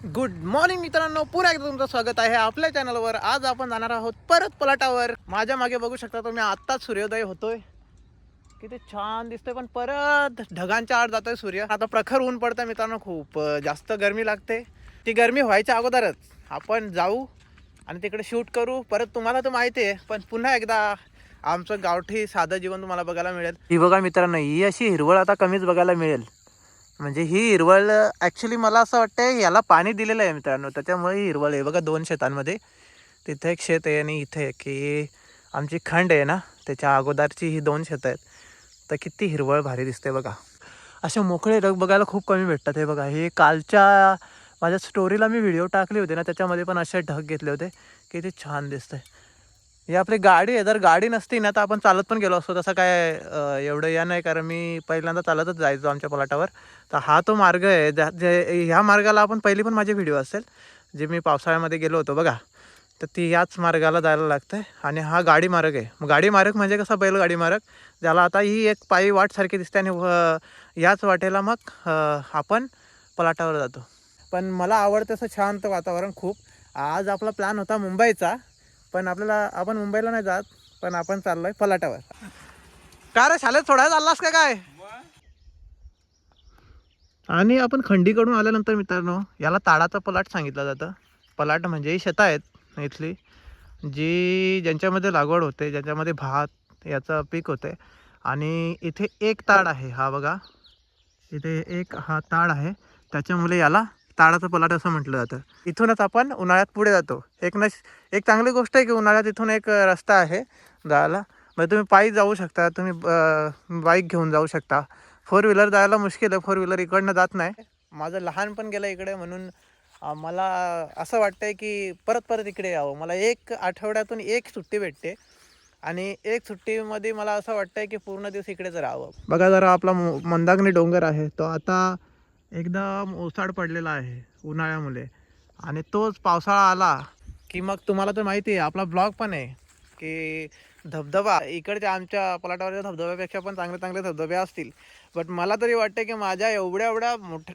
Good morning मित्रांनो, पुन्हा एकदा तुमचं स्वागत आहे आपल्या चॅनलवर. आज आपण जाणार आहोत परत पलाटावर. माझ्या मागे बघू शकता तुम्ही, आत्ताच सूर्योदय होतोय. किती छान दिसतोय, पण परत ढगांच्या आड जातोय सूर्य. आता प्रखर ऊन पडतं मित्रांनो, खूप जास्त गरमी लागते. ती गरमी व्हायच्या अगोदरच आपण जाऊ आणि तिकडे शूट करू. परत तुम्हाला तर माहिती आहे, पण पुन्हा एकदा आमचं गावठी साधं जीवन तुम्हाला बघायला मिळेल. ही बघा मित्रांनो, ही अशी हिरवळ आता कमीच बघायला मिळेल. म्हणजे ही हिरवळ ॲक्च्युली मला असं वाटतं याला पाणी दिलेलं आहे मित्रांनो, त्याच्यामुळे ही हिरवळ आहे. बघा 2 शेतांमध्ये, तिथे एक शेत आहे आणि इथे की आमची खंड आहे ना, त्याच्या अगोदरची ही 2 शेतं आहेत. तर किती हिरवळ भारी दिसते बघा. असे मोकळे ढग बघायला खूप कमी भेटतात. हे बघा, हे कालच्या माझ्या स्टोरीला मी व्हिडिओ टाकले होते ना, त्याच्यामध्ये पण असे ढग घेतले होते. किती छान दिसतंय. ही आपली गाडी आहे. जर गाडी नसती ना तर आपण चालत पण गेलो असतो. तसं काय एवढं या नाही, कारण मी पहिल्यांदा चालतच जायचो आमच्या पलाटावर. तर हा तो मार्ग आहे ह्या मार्गाला आपण पहिली पण माझे व्हिडिओ असेल जे मी पावसाळ्यामध्ये गेलो होतो बघा. तर ती याच मार्गाला जायला लागतं आहे आणि हा गाडी मार्ग आहे. मग गाडी मार्ग म्हणजे कसा, बैलगाडी मार्ग, ज्याला आता ही एक पायी वाटसारखी दिसते आणि याच वाटेला मग आपण पलाटावर जातो. पण मला आवडतं असं शांत वातावरण खूप. आज आपला प्लॅन होता मुंबईचा, पण आपण मुंबईला नाही जात, पण आपण चाललोय पलाटावर. का रे, शाळेत सोडायला चाललास का काय? आणि आपण खंडीकडून आल्यानंतर मित्रांनो, याला ताडाचा पलाट सांगितलं जातं. पलाट म्हणजे शेतं आहेत इथली, ज्यांच्यामध्ये लागवड होते, ज्यांच्यामध्ये भात याचं पीक होते. आणि इथे एक ताड आहे, हा बघा, इथे एक हा ताड आहे, त्याच्यामुळे याला ताडाचं पलाट असं म्हटलं जातं. इथूनच आपण उन्हाळ्यात पुढे जातो. एक चांगली गोष्ट आहे की उन्हाळ्यात इथून एक रस्ता आहे जायला. म्हणजे तुम्ही पायी जाऊ शकता, तुम्ही बाईक घेऊन जाऊ शकता. फोर व्हीलर जायला मुश्किल आहे, फोर व्हीलर इकडनं जात नाही. माझं लहानपण गेलं इकडे, म्हणून मला असं वाटतंय की परत परत इकडे यावं. मला एक आठवड्यातून एक सुट्टी भेटते आणि एक सुट्टीमध्ये मला असं वाटतंय की पूर्ण दिवस इकडेच राहावं. बघा जरा, आपला मंदाकिनी डोंगर आहे तो आता एकदम ओसाड पडलेला आहे उन्हाळ्यामुळे. आणि तोच पावसाळा आला की मग तुम्हाला तर माहिती आहे, आपला ब्लॉग पण आहे की धबधबा इकडच्या आमच्या पलाटावरच्या धबधब्यापेक्षा पण चांगले चांगले धबधबे असतील. बट मला तरी वाटतं की माझ्या एवढ्या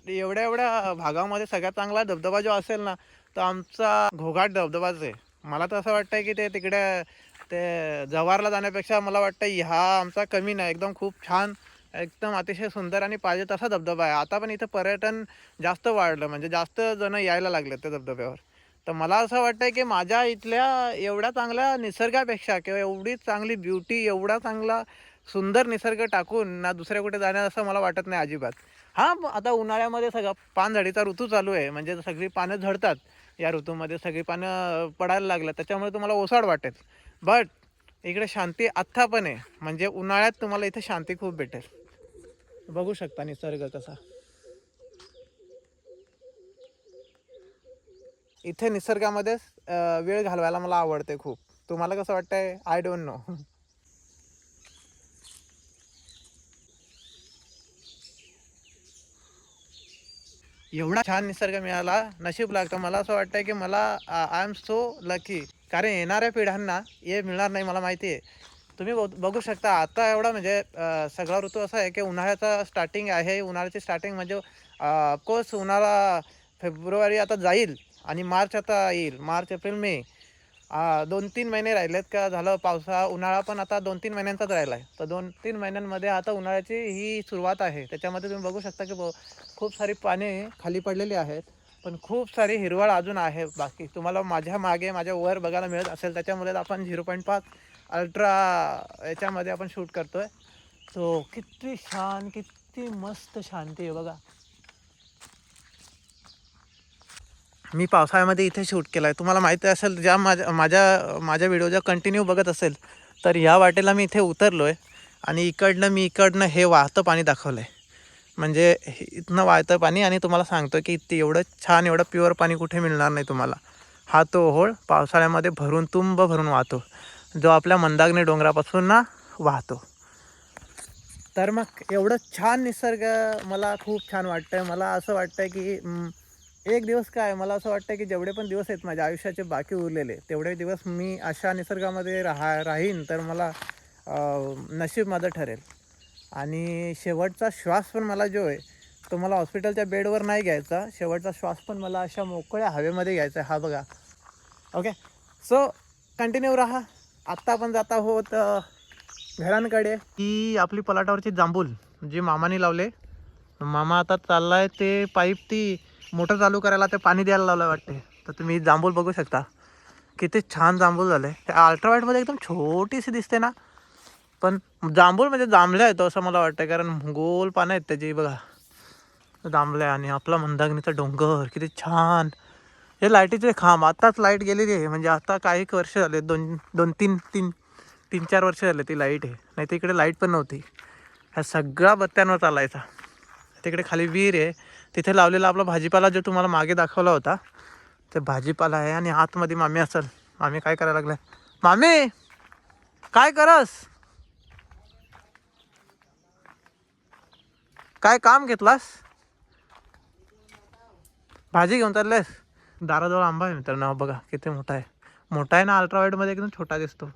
एवढ्या भागामध्ये सगळ्यात चांगला धबधबा जो असेल ना, तो आमचा घोघाट धबधबाच आहे. मला तर असं वाटतं की ते जव्हारला जाण्यापेक्षा मला वाटतं ह्या आमचा कमी नाही, एकदम खूप छान, एकदम अतिशय सुंदर आणि पाहिजे तसा धबधबा आहे. आता पण इथं पर्यटन जास्त वाढलं, म्हणजे जास्त जण यायला लागले त्या धबधब्यावर. तर मला असं वाटतं की माझ्या इथल्या एवढ्या चांगल्या निसर्गापेक्षा किंवा एवढी चांगली ब्युटी, एवढा चांगला सुंदर निसर्ग टाकून ना दुसऱ्या कुठे जाण्यास असं मला वाटत नाही अजिबात. हां, आता उन्हाळ्यामध्ये सगळं पानझडीचा ऋतू चालू आहे, म्हणजे सगळी पानं झडतात. या ऋतूमध्ये सगळी पानं पडायला लागलं, त्याच्यामुळे तुम्हाला ओसाड वाटेल. बट इकडे शांती आत्ता पण आहे, म्हणजे उन्हाळ्यात तुम्हाला इथे शांती खूप भेटेल. बघू शकता निसर्ग कसा. इथे निसर्गामध्ये वेळ घालवायला मला आवडते खूप. तुम्हाला कसं वाटतंय? I don't know. एवढा छान निसर्ग मिळाला, नशीब लागतं. मला असं वाटतं की आय एम सो लकी, कारण येणाऱ्या पिढ्यांना हे मिळणार नाही, मला माहिती आहे. तुम्ही बघू शकता आता एवढा, म्हणजे सगळा ऋतू असा आहे की उन्हाळ्याचा स्टार्टिंग आहे. उन्हाळ्याची स्टार्टिंग म्हणजे ऑफकोर्स उन्हाळा फेब्रुवारी आता जाईल आणि मार्च आता येईल. मार्च, एप्रिल, मे 2-3 महिने राहिलेत का झालं उन्हाळा पण आता 2-3 महिन्यांचाच राहिला आहे. तर 2-3 महिन्यांमध्ये आता उन्हाळ्याची ही सुरुवात आहे. त्याच्यामध्ये तुम्ही बघू शकता की खूप सारी पाने खाली पडलेली आहेत, पण खूप सारी हिरवळ अजून आहे बाकी. तुम्हाला माझ्या मागे, माझ्या वर बघायला मिळत असेल, त्याच्यामुळे आपण 0.5 अल्ट्रा याच्यामध्ये आपण शूट करतोय. तो किती छान, किती मस्त शांती आहे बघा. मी पावसाळ्यामध्ये इथे शूट केला आहे. तुम्हाला माहिती असेल, ज्या माझ्या व्हिडिओ ज्या कंटिन्यू बघत असेल, तर ह्या वाटेला मी इथे उतरलो आहे आणि इकडनं हे वाहतं पाणी दाखवलं आहे. म्हणजे इथनं वाहतं पाणी, आणि तुम्हाला सांगतो की इथे एवढं छान, एवढं प्युअर पाणी कुठे मिळणार नाही तुम्हाला. हा तो ओहोळ पावसाळ्यामध्ये तुंब भरून वाहतो, जो आपल्या मंदाकिनी डोंगरापासून ना वाहतो. तर मग एवढं छान निसर्ग मला खूप छान वाटतं. मला असं वाटतं की एक दिवस काय, मला असं वाटतं की जेवढे पण दिवस आहेत माझ्या आयुष्याचे बाकी उरलेले, तेवढे दिवस मी अशा निसर्गामध्ये राहीन तर मला नशीब माझं ठरेल. आणि शेवटचा श्वास पण मला जो आहे तुम्हाला हॉस्पिटलच्या बेडवर नाही घ्यायचा, शेवटचा श्वास पण मला अशा मोकळ्या हवेमध्ये घ्यायचा आहे. हा बघा. ओके, सो कंटिन्यू राहा. आत्ता आपण जात आहोत घरांकडे. ही आपली पलाटावरची जांभूल जी मामाने लावले. मामा आता चाललाय ते पाईप ती मोटर चालू करायला ते पाणी द्यायला लावलं वाटते. तर तुम्ही जांभूल बघू शकता किती छान जांभूल झाले. त्या अल्ट्रावाईटमध्ये एकदम छोटीशी दिसते ना, पण जांभूल म्हणजे जांभल्या येतो असं मला वाटतं, कारण गोल पानं आहेत त्याची बघा, जांभल्या. आणि आपला मंदाकिनीचा डोंगर किती छान. हे लाईटीचे खांब, आत्ताच लाईट गेलेली आहे, म्हणजे आता काही वर्ष झाले, तीन चार वर्ष झाले ती लाईट आहे. नाही तर इकडे लाईट पण नव्हती. ह्या सगळ्या बत्त्यांवर चालायचा. तिकडे खाली विहीर आहे, तिथे लावलेला आपला भाजीपाला जो तुम्हाला मागे दाखवला होता ते भाजीपाला आहे. आणि आतमध्ये मामी असेल. मामी काय करायला लागलाय? मामी काय करस? काय काम घेतलास? भाजी घेऊन चाललेस? दाराजवळ आंबा आहे मित्रांनो, बघा किती मोठा आहे. मोठा आहे ना, अल्ट्रावाईटमध्ये एकदम छोटा दिसतो.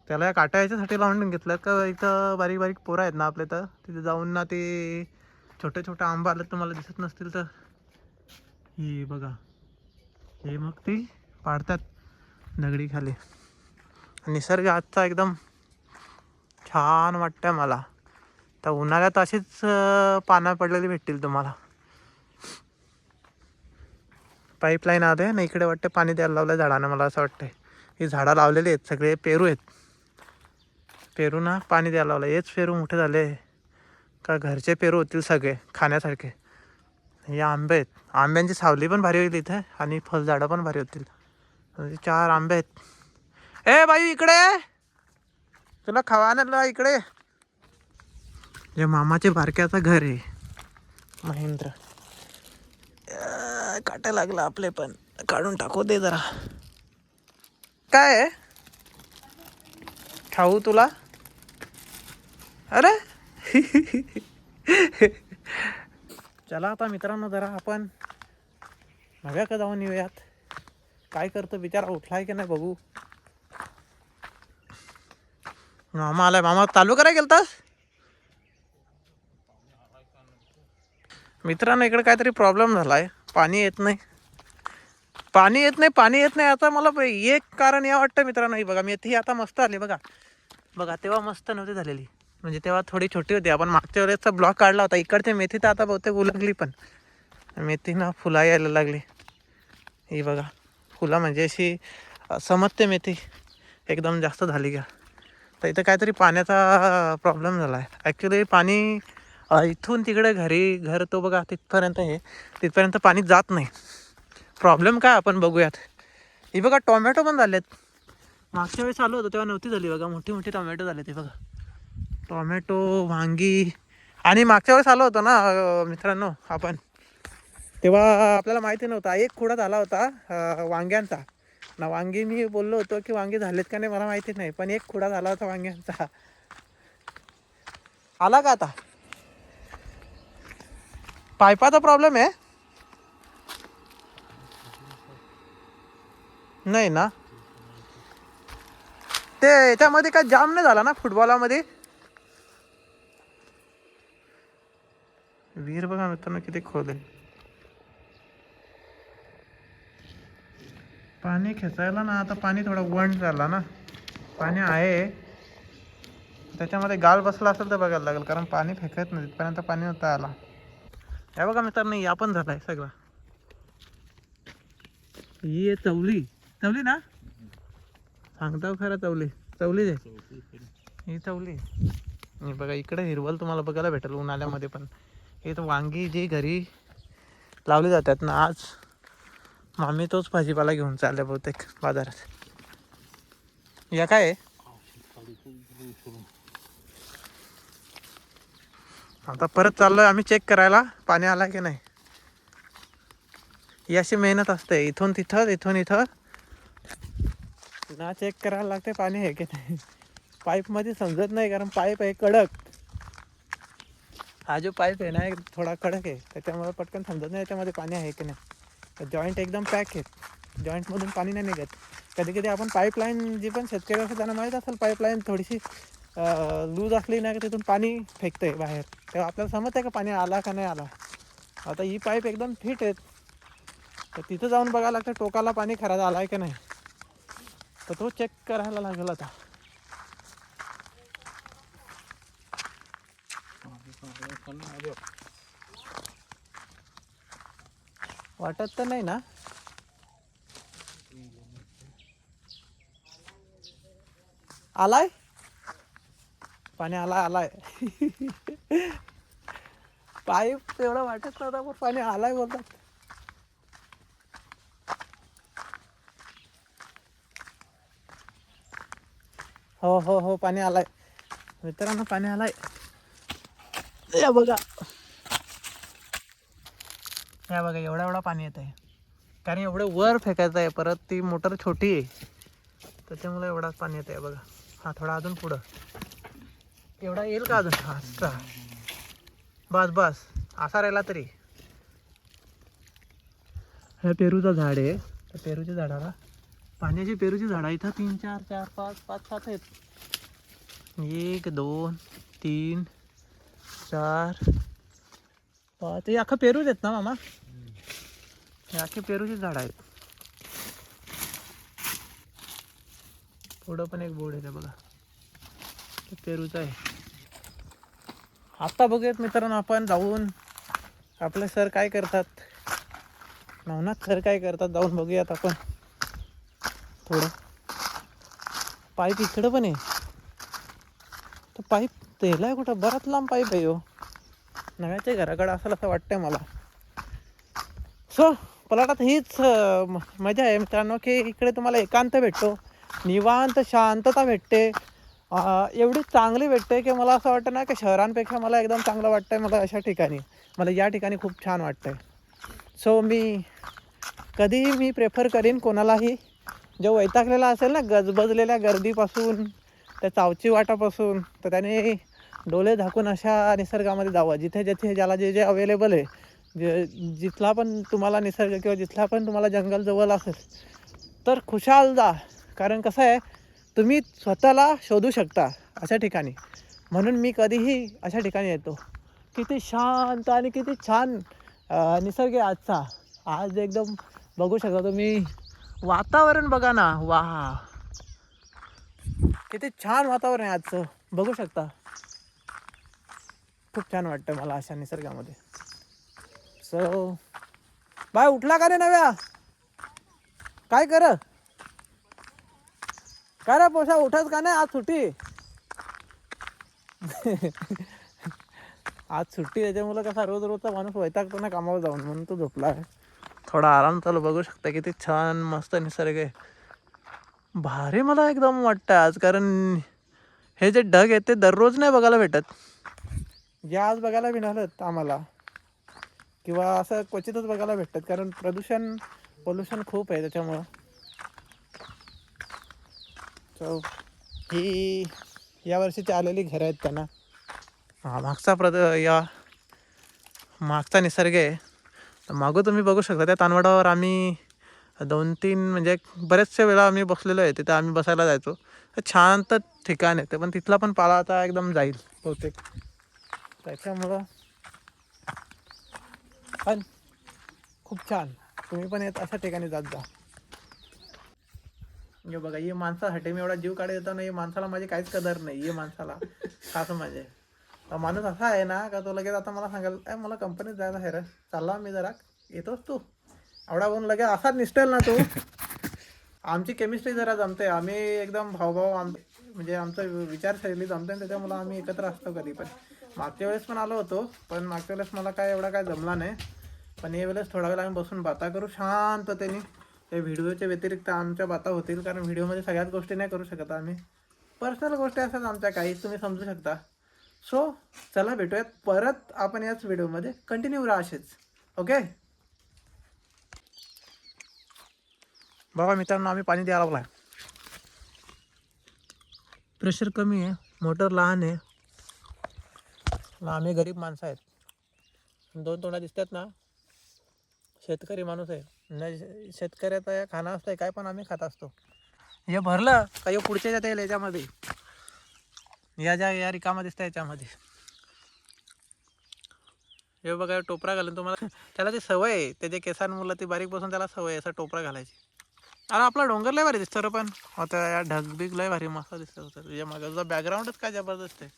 त्याला या काट्या याच्यासाठी लावून घेतलं का इथं बारीक बारीक पोरं आहेत ना आपले, तर तिथे जाऊन ना ते छोटे छोटे आंबा आले तुम्हाला दिसत नसतील तर ही बघा, हे मग ती पाडतात दगडी खाली. निसर्ग आजचा एकदम छान वाटतं मला. तर उन्हाळ्यात अशीच पानं पडलेली भेटतील तुम्हाला. पाईपलाईन आहे ना इकडे वाटतं, पाणी द्यायला लावलं झाडानं मला असं वाटतं. ही झाडं लावलेली आहेत, सगळे पेरू आहेत. पेरू ना पाणी द्यायला लावलं. हेच पेरू मोठे झाले का घरचे पेरू होतील सगळे खाण्यासारखे. हे आंबे आहेत, आंब्यांची सावली पण भारी होईल इथे आणि फळझाडं पण भारी होतील. म्हणजे 4 आंबे आहेत. ए बाई इकडे, तुला खावायला इकडे. हे मामाचे बारक्याचं घर आहे, महेंद्र. काटा लागला आपले पण, काढून टाकू दे जरा. काय आहे खाऊ तुला? अरे चला आता मित्रांनो, जरा आपण नव्याकडे जाऊन येऊयात. काय करतो बिचारा, उठलाय की नाही बघू. मामा आलाय. मामा चालू करायला गेलतास? मित्रांनो इकडे काहीतरी प्रॉब्लेम झालाय, पाणी येत नाही. पाणी येत नाही आता मला एक कारण या वाटतं मित्रांनो. ही बघा मेथी आता मस्त आली बघा. बघा तेव्हा मस्त नव्हती झालेली, म्हणजे तेव्हा थोडी छोटी होती. आपण मागच्या वेळेसचा ब्लॉक काढला होता. इकडची मेथी तर आता बहुतेक उलगली, पण मेथी ना फुला यायला लागली. ही बघा फुलं, म्हणजे अशी समजते मेथी एकदम जास्त झाली का. तर इथं काहीतरी पाण्याचा प्रॉब्लेम झाला आहे ॲक्च्युली. पाणी इथून तिकडे घर तो बघा तिथपर्यंत, तिथपर्यंत पाणी जात नाही. प्रॉब्लेम काय आपण बघूयात. ही बघा टोमॅटो पण झालेत. मागच्या वेळेस आलो होतो तेव्हा नव्हती झाली बघा, मोठी मोठी टोमॅटो झाले ते बघा. टोमॅटो, वांगी. आणि मागच्या वेळेस आलो होतो ना मित्रांनो आपण, तेव्हा आपल्याला माहिती नव्हता. एक खुडा झाला होता वांग्यांचा ना. वांगी मी बोललो होतो की वांगी झालेत का नाही मला माहिती नाही, पण एक खुडा झाला होता वांग्यांचा. आला का आता? पाईपाचा प्रॉब्लेम आहे नाही ना? ते याच्यामध्ये काय जाम नाही झाला ना फुटबॉलामध्ये? विहीर बघा मित्रांनो किती खोल आहे. पाणी खेचायला ना आता पाणी थोडं वंड झाला ना. पाणी आहे त्याच्यामध्ये, गाळ बसला असेल तर बघायला लागेल, कारण पाणी फेकत नाही तिथपर्यंत पाणी नव्हता आला. हे बघा मित्रांनो या पण झालाय सगळा. ही चवली ना, सांगता खरं चवली ही चवली. आणि बघा इकडे हिरवल तुम्हाला बघायला भेटेल उन्हाळ्यामध्ये पण. हे तर वांगी जी घरी लावली जातात ना, आज मामी तोच भाजीपाला घेऊन चालले बहुतेक बाजारात. या काय आहे? आता परत चाललोय आम्ही चेक करायला पाणी आला की नाही. ही अशी मेहनत असते, इथून तिथं इथं ना चेक करायला लागते पाणी आहे की नाही. पाईपमध्ये समजत नाही, कारण पाईप आहे कडक. हा जो पाईप आहे ना थोडा कडक आहे, त्याच्यामुळे पटकन समजत नाही याच्यामध्ये पाणी आहे की नाही. जॉईंट एकदम पॅक आहे, जॉईंटमधून पाणी नाही निघत. कधी कधी आपण पाईपलाईन जी पण शेतकरी असतात त्यांना माहीत असेल, पाईपलाईन थोडीशी लूज असली ना की तिथून पाणी फेकतंय बाहेर, तेव्हा आपल्याला समजतं का पाणी आला का नाही आला. आता ही पाईप एकदम फिट आहेत, तर तिथं जाऊन बघायला लागतं टोकाला पाणी खराब आला आहे की नाही, तर तो चेक करायला लागेल आता. वाटत तर नाही ना? आलाय पाणी, आलाय पाईप एवढा वाटत नव्हता पण पाणी आलाय बोलतात. हो हो हो, पाणी आलाय मित्रांनो, पाणी आलाय. या बघा, या बघा, एवढा एवढा पाणी येत आहे. कारण एवढं वर फेकायचं आहे, परत ती मोटर छोटी आहे त्याच्यामुळे एवढाच पाणी येत आहे बघा. हा थोडा अजून पुढं, एवढा येईल का अजून? हा बस बस, असा राहिला तरी. ह्या पेरूचं झाड आहे, त्या पेरूच्या झाडाला पाण्याची पेरूची झाडं इथं 3 4 4 5 5 7 आहेत. 1 2 3 4 5, हे अख्खं पेरूच आहेत ना मामा? हे अख्खे पेरूची झाड आहेत. पुढं पण एक बोर्ड आहे बघा, ते पेरूचं आहे. आता बघूयात मित्रांनो, आपण जाऊन आपले सर काय करतात, नवनाथ सर काय करतात, जाऊन बघूयात आपण. थोडं पाईप इकडं पण आहे, तर पाईप तेला आहे कुठं? बराच लांब पाईप आहे हो, नव्याच्या घराकडं असेल असं वाटतंय मला. सो पलाटात हीच मजा आहे मित्रांनो, की इकडे तुम्हाला एकांत भेटतो, निवांत शांतता भेटते, एवढी चांगली भेटते की मला असं वाटतं ना की शहरांपेक्षा मला एकदम चांगलं वाटतंय. मला अशा ठिकाणी, मला या ठिकाणी खूप छान वाटतंय. सो मी कधीही मी प्रेफर करीन कोणालाही, जो वैतागलेला असेल ना गजबजलेल्या गर्दीपासून, त्या चावची वाटापासून, तर त्याने डोळे झाकून अशा निसर्गामध्ये जावं, जिथे जिथे ज्याला जे जे अवेलेबल आहे, जिथला पण तुम्हाला निसर्ग किंवा जिथला पण तुम्हाला जंगल जवळ असेल तर खुशाल जा. कारण कसं आहे, तुम्ही स्वतःला शोधू शकता अशा ठिकाणी. म्हणून मी कधीही अशा ठिकाणी येतो. किती शांत आणि किती छान निसर्ग आहे आजचा. आज एकदम बघू शकता तुम्ही, वातावरण बघा ना, वा किती छान वातावरण आहे आजचं, बघू शकता. खूप छान वाटतं मला अशा निसर्गामध्ये. सो बाय, उठला का रे नव्या? काय कर काय रे पोषा, उठत का नाही? आज सुट्टी आज सुट्टी, त्याच्यामुळे कसा रोज रोजचा माणूस वैतागतो ना कामावर जाऊन, म्हणून तो झोपला आहे. थोडा आराम चालू. बघू शकता किती छान मस्त निसर्ग आहे, भारी मला एकदम वाटतं आज. कारण हे जे ढग आहेत ते दररोज नाही बघायला भेटत, जे आज बघायला मिळालं आम्हाला, किंवा असं क्वचितच बघायला भेटतात. कारण पोल्युशन खूप आहे त्याच्यामुळं. सो ही या वर्षीची आलेली घरं आहेत त्यांना. या मागचा निसर्ग आहे. तर मागं तुम्ही बघू शकता, त्या तानवाडावर आम्ही 2-3 म्हणजे बरेचशा वेळा आम्ही बसलेलो आहे. तिथे आम्ही बसायला जायचो. शांत ठिकाण आहे ते, पण तिथला पण पाला आता एकदम जाईल बहुतेक. त्याच्यामुळं पण खूप छान, तुम्ही पण येत अशा ठिकाणी जात जा. हे बघा, हे माणसासाठी मी एवढा जीव काढत येतो ना, हे माणसाला माझी काहीच कदर नाही. हे माणसाला असं म्हणजे माणूस असा आहे ना का तो लगेच आता मला सांगाल मला कंपनीत जायचं आहे रे, चालला मी जरा, येतोच तू एवढा होऊन लगेच असाच निसटेल ना तू. आमची केमिस्ट्री जरा जमते, आम्ही एकदम भावभाव म्हणजे आमचं विचारशैली जमते, त्याच्यामुळं आम्ही एकत्र असतो कधी पण. मागच्या वेळेस पण आलो होतो, पण मागच्या वेळेस मला काय एवढा काय जमला नाही. पण यावेळेस थोडा वेळ आम्ही बसून बाता करू शांततेने. त्या व्हिडिओच्या व्यतिरिक्त आमच्या बाता होतील, कारण व्हिडिओमध्ये सगळ्याच गोष्टी नाही करू शकत आम्ही. पर्सनल गोष्टी असतात आमच्या काही, तुम्ही समजू शकता. सो चला भेटूयात परत आपण याच व्हिडिओमध्ये, कंटिन्यू राहा असेच. ओके बघा मित्रांनो, आम्ही पाणी द्यायला लागला. प्रेशर कमी आहे, मोटर लहान आहे, आम्ही गरीब माणसं आहेत. 2 तोंडा दिसतात ना, शेतकरी माणूस आहे न, शेतकऱ्याचा खाणं असतंय काय पण आम्ही खात असतो. हे भरलं काही पुढच्या जाता येईल याच्यामध्ये, या रिकामा दिसतं याच्यामध्ये. हे बघा टोपरा घालून तुम्हाला त्याला ती सवय आहे, त्याच्या केसांमुळे ती बारीक बसून त्याला सवय आहे असा टोपरा घालायची. अरे आपला डोंगर लय भारी दिसतो रे, पण आता या ढगबिग लय भारी मस्त दिसत होतं तुझ्या मागे. तुझा बॅकग्राऊंडच काय जबरदस्त आहे.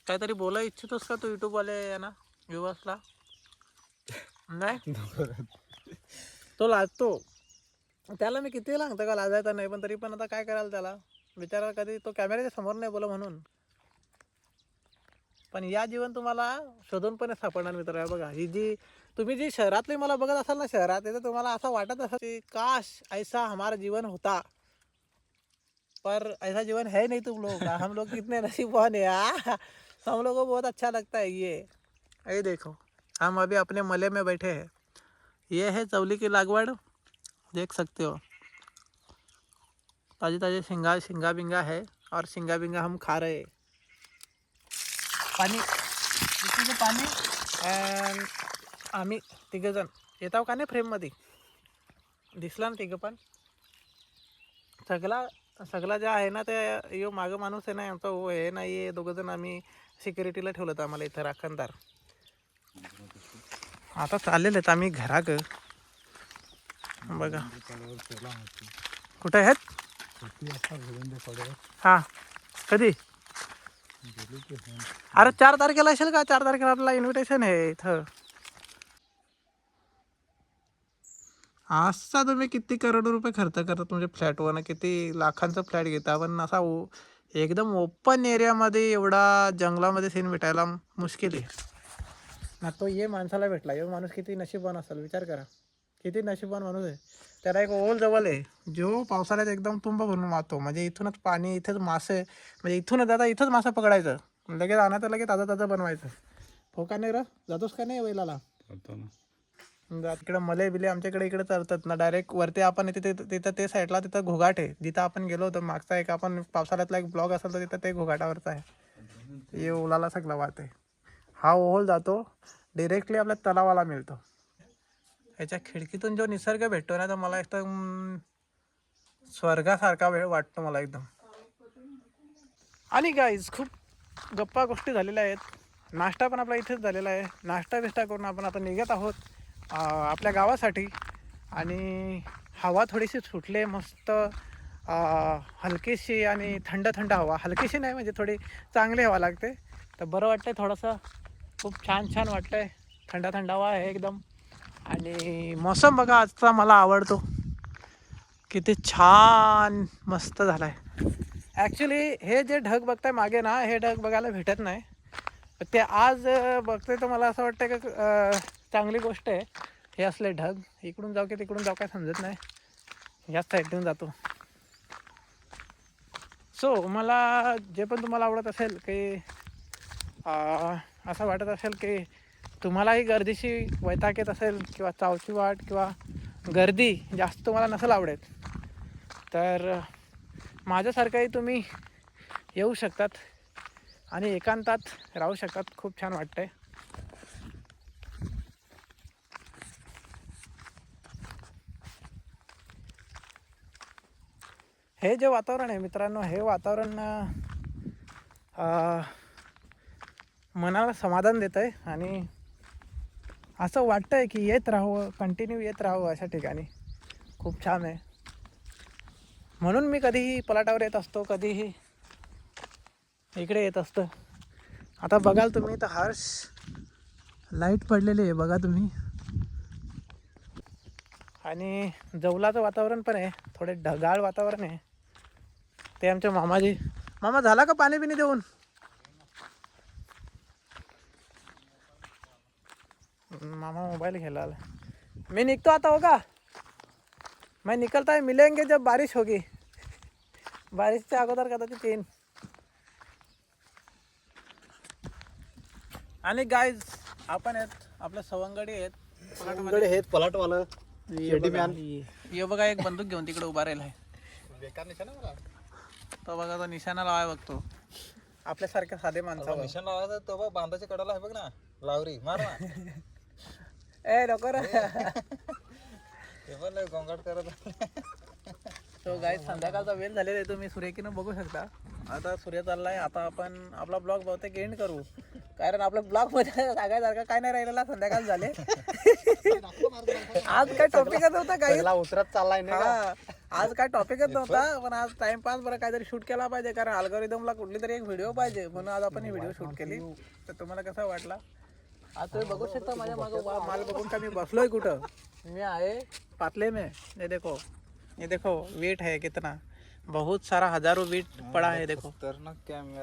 काहीतरी बोलायला इच्छितोस का तू यूट्यूबवाले या ना व्ह्यूअर्सला? नाही तो लाजतो, त्याला मी किती सांगतो का लाजायचा नाही, पण तरी पण आता काय करायला त्याला, बिचारा कधी तो कॅमेऱ्याच्या समोर नाही बोला म्हणून. पण या जीवन तुम्हाला शोधून पण सापडणार मित्र. बघा ही जी तुम्ही जी शहरातली मला बघत असाल ना शहरात, तर तुम्हाला असं वाटत असेल की काश ऐसा हमारा जीवन होता, पर ऐसा जीवन है नहीं तुम लोगों का. हम लोग कितने नसीबवान है यार, हम लोगों को बहुत अच्छा लगता है ये देखो हम अभी अपने मले में बैठे हैं. ये है चवली की लागवड, देख सकते हो. ताजे ताजे शिंगा बिंगा है और शिंगा बिंगा हम खा रहे हैं. पाणी पाणी अँड आम्ही तिघंजण येताव का नाही फ्रेममध्ये दिसला ना तिघं पण. सगळा जे आहे ना ते यो मागं माणूस आहे ना आमचा, हो आहे ना, ये दोघंजण आम्ही सिक्युरिटीला ठेवलं होतं आम्हाला इथं राखणदार. आता चाललेलं आहेत आम्ही घराक. बघा कुठे आहेत. हां कधी? अरे 4 तारखेला असेल का? 4 तारखेला आपल्याला इन्व्हिटेशन आहे इथं. असा तुम्ही किती करोड रुपये खर्च करता तुमच्या फ्लॅटवर ना, किती लाखांचा फ्लॅट घेता, पण असा एकदम ओपन एरियामध्ये एवढा जंगलामध्ये सीन भेटायला मुश्किल आहे ना. तो ये माणसाला भेटला, यो माणूस किती नशीबवान असेल विचार करा, किती नशीबवान माणूस आहे. त्याला एक ओल जवळ आहे जो पावसाळ्यात एकदम तुंब भरून वाहतो. म्हणजे इथूनच पाणी, इथेच मासे, म्हणजे इथूनच दादा इथंच मासे पकडायचं, लगेच आणायचं, लगेच ताजं बनवायचं. हो का नाही रे, जातोस का नाही बैलाला? तिकडे मले बिले आमच्याकडे इकडे चालतात ना डायरेक्ट वरती. आपण तिथं ते साईडला तिथं घोघाट आहे जिथं आपण गेलो होतो मागचा एक आपण पावसाळ्यातला एक ब्लॉग असेल तर तिथं ते घोघाटावरचं आहे. हे ओलाला सगळं वाहत आहे. हा ओहोल जातो डिरेक्टली आपल्या तलावाला मिळतो. ह्याच्या खिडकीतून जो निसर्ग भेटतो ना, तर मला एकदम स्वर्गासारखा वेळ वाटतो मला एकदम. आणि गाईज खूप गप्पा गोष्टी झालेल्या आहेत. नाश्ता पण आपला इथेच झालेला आहे. नाश्ता बिष्टा करून आपण आता निघत आहोत आपल्या गावासाठी. आणि हवा थोडीशी सुटले मस्त, हलकीशी आणि थंड थंड हवा. हलकीशी नाही म्हणजे थोडी चांगली हवा लागते, तर बरं वाटतंय थोडंसं. खूप छान वाटतंय, थंड थंड हवा आहे एकदम. आणि मौसम बघा आजचा मला आवडतो, किती छान मस्त झाला आहे. ॲक्च्युली हे जे ढग बघताय मागे ना, हे ढग बघायला भेटत नाही, ते आज बघतोय तर मला असं वाटतं की चांगली गोष्ट आहे. हे असले ढग इकडून जाऊ की तिकडून जाऊ काय समजत नाही, याच साईडून जातो. सो मला जे पण तुम्हाला आवडत असेल की असं वाटत असेल की तुम्हालाही गर्दीशी वैताग येत असेल किंवा चावची वाट किंवा गर्दी जास्त तुम्हाला नसेल आवडेल, तर माझ्यासारखंही तुम्ही येऊ शकतात आणि एकांतात राहू शकतात. खूप छान वाटतंय. हे जे वातावरण आहे मित्रांनो, हे वातावरण मनाला समाधान देतं आहे आणि असं वाटतं आहे की येत राहावं, कंटिन्यू येत राहावं अशा ठिकाणी. खूप छान आहे, म्हणून मी कधीही पलाटावर येत असतो, कधीही इकडे येत असतं. आता बघाल तुम्ही तर हर्ष लाईट पडलेली आहे बघा तुम्ही. आणि जवलाचं वातावरण पण आहे, थोडे ढगाळ वातावरण आहे. ते आमच्या मामाजी. मामा झाला का पाणी बिणी देऊन? मामा मोबाइल खेला. मैं निकतो आता होगा, मैं निकलता है, मिलेंगे जब बारिश होगी. बारिशच्या अगोदर कदाचित येईन. आणि गाईज आपण आहेत आपल्या सवंगडी आहेत पलाटवाला ये बघा एक बंदूक घेऊन तिकडे उभा राहिला आहे. बेकार निशाणा मला तो बघा तो निशाणा लावाय बघतो आपल्यासारख्या साधे माणसाला. निशाण लावायचा तो बघ बांधाच्या कडाला आहे बघ ना, लावरी मार ना. ए नको रे. ते पण गोंगाट करत. तो गाईज संध्याकाळचा वेळ झालेला आहे, तुम्ही सूर्यकिरण बघू शकता. आता सूर्य चाललाय. आता आपण आपला ब्लॉग बहुतेक एंड करू, कारण आपल्या ब्लॉग मध्ये सांगायसारखं काय नाही राहिलेला, संध्याकाळ झाले. आज काय टॉपिकच नव्हता काही, उतरत चाललाय आज काय टॉपिकच नव्हता, पण आज टाइमपास बरं काहीतरी शूट केला पाहिजे, कारण अल्गोरिदमला कुठली तरी एक व्हिडिओ पाहिजे, म्हणून आज आपण ही व्हिडिओ शूट केली. तर तुम्हाला कसा वाटला? आज तुम्ही बघू शकता माझ्या मागं माल बघून का मी बसलोय कुठं, मी आहे पातले में. ये देखो वेट है कितना, बहुत सारा हजारों वेट पड़ा है देखो. तर ना कॅमेरा